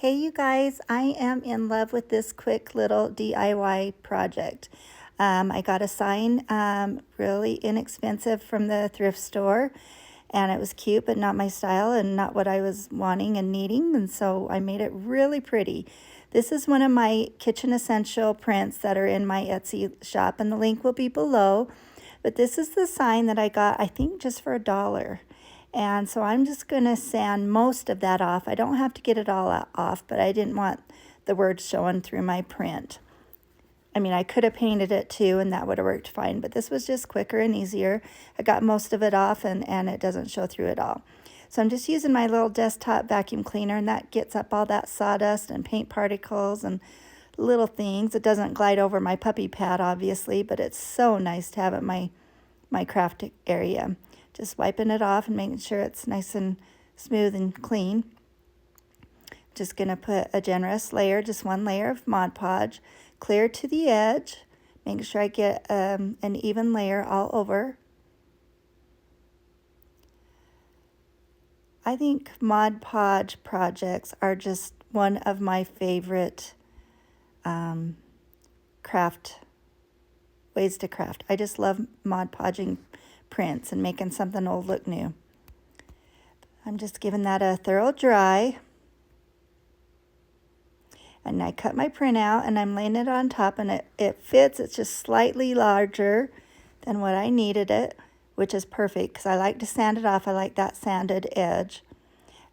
Hey you guys, I am in love with this quick little DIY project. I got a sign really inexpensive from the thrift store, and it was cute but not my style and not what I was wanting and needing, and so I made it really pretty. This is one of my kitchen essential prints that are in my Etsy shop, and the link will be below. But this is the sign that I got, I think, just for $1. And so I'm just going to sand most of that off. I don't have to get it all off, but I didn't want the words showing through my print. I mean, I could have painted it too, and that would have worked fine, but this was just quicker and easier. I got most of it off, and it doesn't show through at all. So I'm just using my little desktop vacuum cleaner, and that gets up all that sawdust and paint particles and little things. It doesn't glide over my puppy pad, obviously, but it's so nice to have it in my craft area. Just wiping it off and making sure it's nice and smooth and clean. Just going to put a generous layer, just one layer of Mod Podge, clear to the edge. Make sure I get an even layer all over. I think Mod Podge projects are just one of my favorite ways to craft. I just love Mod Podging prints and making something old look new. I'm just giving that a thorough dry. And I cut my print out and I'm laying it on top, and it fits. It's just slightly larger than what I needed it, which is perfect because I like to sand it off. I like that sanded edge.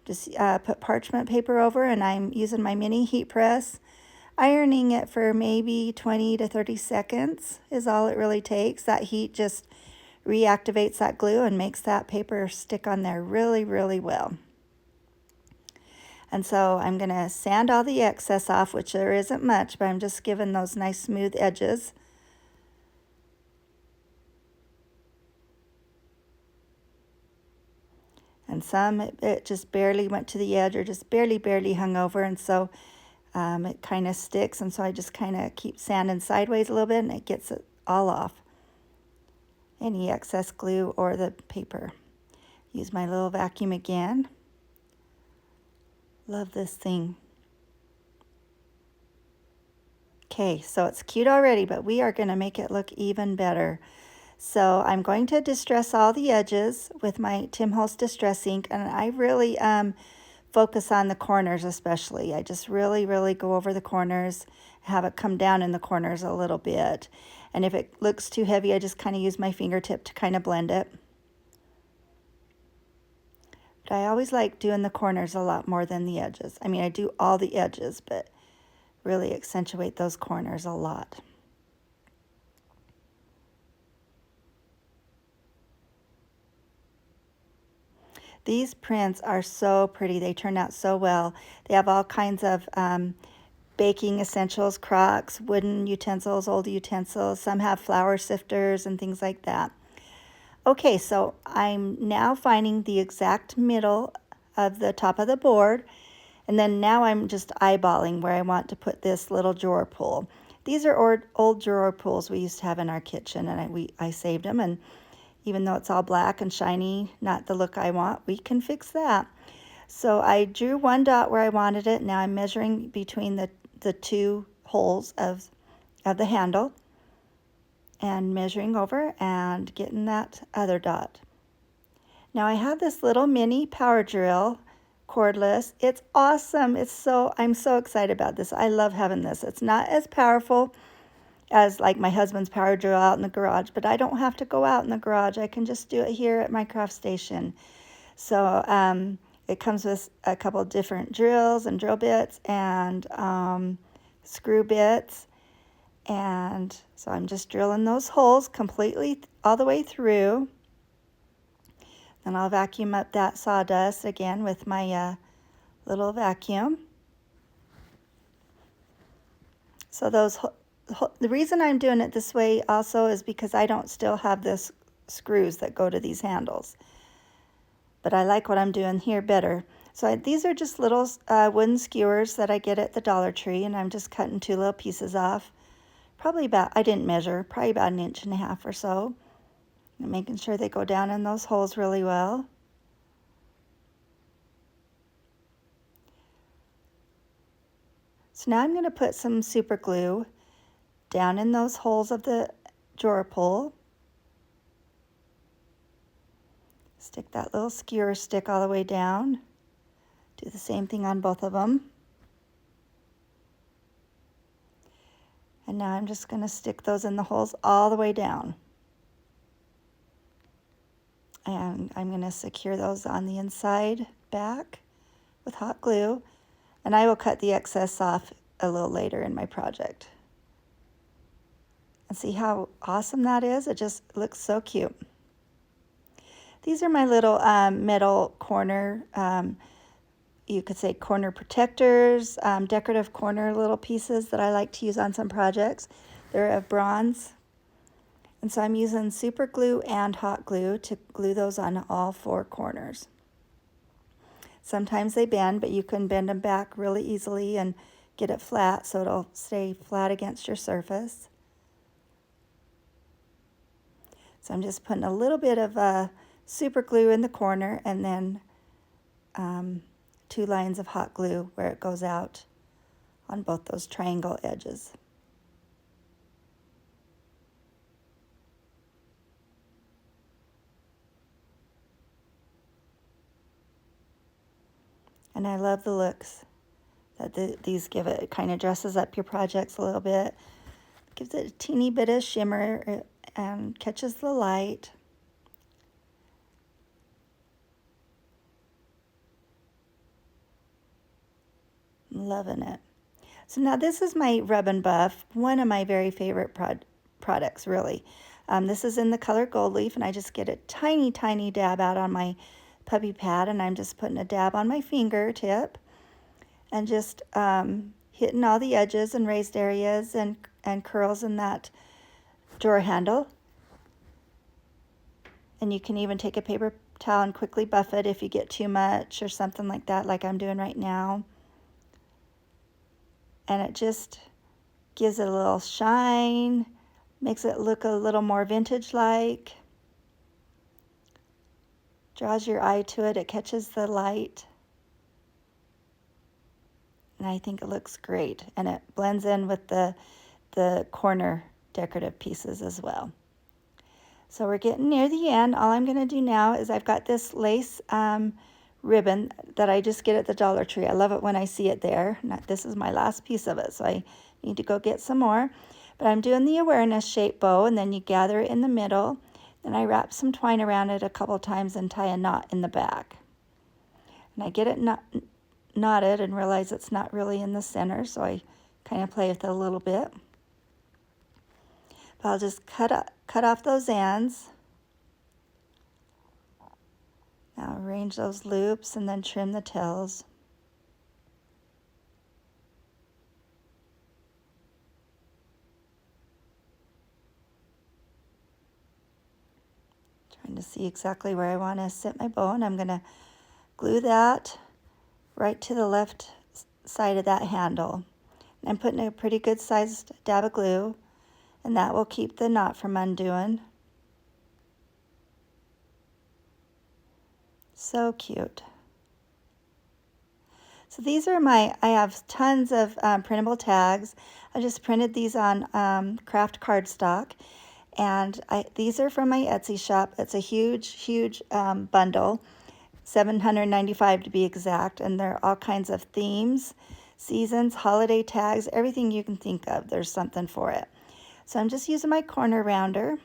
Just put parchment paper over, and I'm using my mini heat press. Ironing it for maybe 20 to 30 seconds is all it really takes. That heat just reactivates that glue and makes that paper stick on there really, really well. And so I'm going to sand all the excess off, which there isn't much, but I'm just giving those nice smooth edges. And some it just barely went to the edge or just barely hung over, and so it kind of sticks, and so I just kind of keep sanding sideways a little bit, and it gets it all off. Any excess glue or the paper. Use my little vacuum again. Love this thing. Okay, so it's cute already, but we are going to make it look even better. So I'm going to distress all the edges with my Tim Holtz Distress ink, and I really focus on the corners especially. I just really go over the corners, have it come down in the corners a little bit. And if it looks too heavy, I just kind of use my fingertip to kind of blend it. But I always like doing the corners a lot more than the edges. I mean, I do all the edges, but really accentuate those corners a lot. These prints are so pretty. They turn out so well. They have all kinds of baking essentials, crocks, wooden utensils, old utensils. Some have flour sifters and things like that. Okay, so I'm now finding the exact middle of the top of the board, and then now I'm just eyeballing where I want to put this little drawer pull. These are old drawer pulls we used to have in our kitchen, and I saved them, and even though it's all black and shiny, not the look I want, we can fix that. So I drew one dot where I wanted it. Now I'm measuring between the two holes of the handle and measuring over and getting that other dot. Now I have this little mini power drill, cordless. It's awesome. I'm so excited about this. I love having this. It's not as powerful as like my husband's power drill out in the garage, but I don't have to go out in the garage. I can just do it here at my craft station. So it comes with a couple of different drills and drill bits and screw bits. And so I'm just drilling those holes completely all the way through. Then I'll vacuum up that sawdust again with my little vacuum. So the reason I'm doing it this way also is because I don't still have this screws that go to these handles. But I like what I'm doing here better. So these are just little wooden skewers that I get at the Dollar Tree, and I'm just cutting 2 little pieces off. Probably about, I didn't measure, probably about 1.5 inches or so. And making sure they go down in those holes really well. So now I'm going to put some super glue down in those holes of the drawer pull. Stick that little skewer stick all the way down. Do the same thing on both of them. And now I'm just going to stick those in the holes all the way down. And I'm going to secure those on the inside back with hot glue. And I will cut the excess off a little later in my project. And see how awesome that is? It just looks so cute. These are my little middle corner, you could say corner protectors, decorative corner little pieces that I like to use on some projects. They're of bronze. And so I'm using super glue and hot glue to glue those on all four corners. Sometimes they bend, but you can bend them back really easily and get it flat so it'll stay flat against your surface. So I'm just putting a little bit of super glue in the corner and then 2 lines of hot glue where it goes out on both those triangle edges. And I love the looks that these give it. It kind of dresses up your projects a little bit. Gives it a teeny bit of shimmer and catches the light. I'm loving it. So now this is my Rub and Buff, one of my very favorite products, really. This is in the color Gold Leaf, and I just get a tiny, tiny dab out on my puppy pad, and I'm just putting a dab on my fingertip and just hitting all the edges and raised areas and curls in that drawer handle. And you can even take a paper towel and quickly buff it if you get too much or something like that, like I'm doing right now. And it just gives it a little shine, makes it look a little more vintage-like. Draws your eye to it, it catches the light. And I think it looks great. And it blends in with the corner decorative pieces as well. So we're getting near the end. All I'm going to do now is I've got this lace ribbon that I just get at the Dollar Tree. I love it when I see it there. This is my last piece of it, so I need to go get some more. But I'm doing the awareness shape bow, and then you gather it in the middle. Then I wrap some twine around it a couple times and tie a knot in the back. And I get it knotted and realize it's not really in the center, so I kind of play with it a little bit. But I'll just cut off those ends. Now arrange those loops and then trim the tails. Trying to see exactly where I want to sit my bow, and I'm going to glue that right to the left side of that handle. And I'm putting a pretty good sized dab of glue, and that will keep the knot from undoing. So cute. So these are I have tons of printable tags. I just printed these on craft cardstock. And these are from my Etsy shop. It's a huge, huge bundle, $795 to be exact. And there are all kinds of themes, seasons, holiday tags, everything you can think of. There's something for it. So I'm just using my corner rounder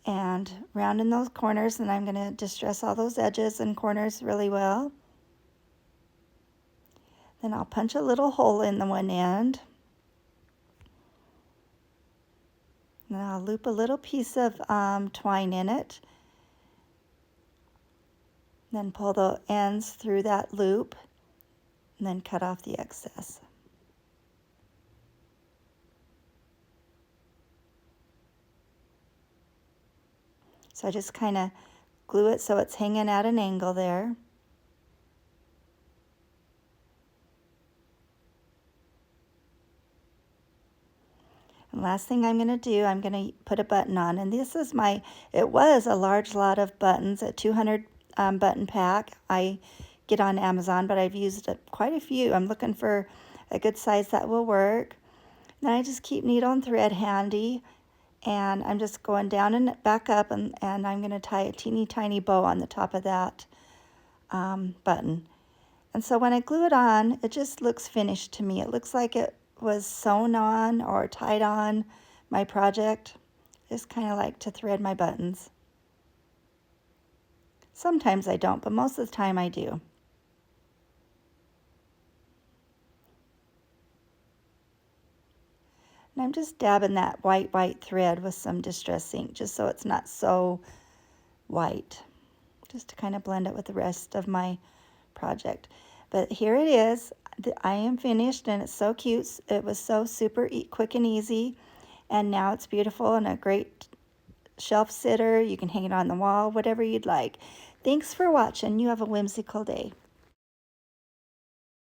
and rounding those corners, and I'm going to distress all those edges and corners really well. Then I'll punch a little hole in the one end. And I'll loop a little piece of twine in it. Then pull the ends through that loop, and then cut off the excess. So I just kind of glue it so it's hanging at an angle there. And last thing I'm going to do, I'm going to put a button on. And this is it was a large lot of buttons, a 200 button pack I get on Amazon, but I've used quite a few. I'm looking for a good size that will work. Then I just keep needle and thread handy, and I'm just going down and back up, and I'm going to tie a teeny tiny bow on the top of that button. And so when I glue it on, it just looks finished to me. It looks like it was sewn on or tied on my project. Just kind of like to thread my buttons. Sometimes I don't, but most of the time I do. And I'm just dabbing that white thread with some distress ink just so it's not so white, just to kind of blend it with the rest of my project. But here it is. I am finished, and it's so cute. It was so super quick and easy, and now it's beautiful and a great shelf sitter. You can hang it on the wall, whatever you'd like. Thanks for watching. You have a whimsical day.